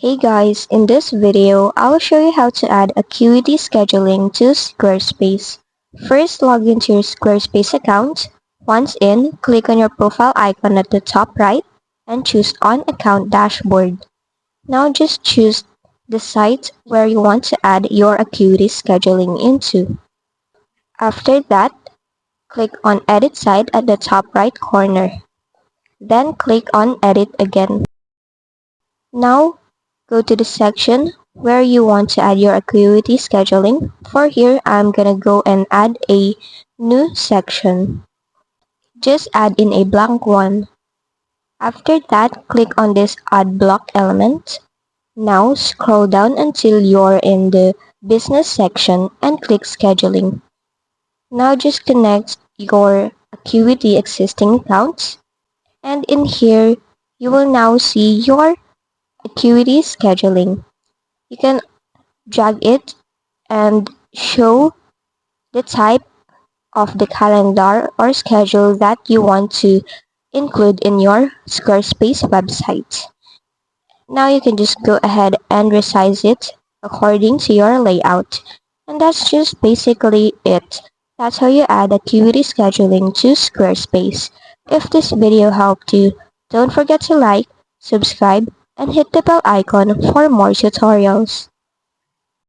Hey guys, in this video, I will show you how to add Acuity scheduling to Squarespace. First, log into your Squarespace account. Once in, click on your profile icon at the top right and choose On Account Dashboard. Now just choose the site where you want to add your Acuity scheduling into. After that, click on Edit Site at the top right corner. Then click on Edit again. Now, go to the section where you want to add your Acuity scheduling. For here, I'm gonna go and add a new section. Just add in a blank one. After that, click on this Add Block element. Now, scroll down until you're in the Business section and click Scheduling. Now, just connect your Acuity existing accounts. And in here, you will now see your Acuity scheduling. You can drag it and show the type of the calendar or schedule that you want to include in your Squarespace website. Now you can just go ahead and resize it according to your layout. And that's just basically it. That's how you add Acuity scheduling to Squarespace. If this video helped you, don't forget to like, subscribe, and hit the bell icon for more tutorials.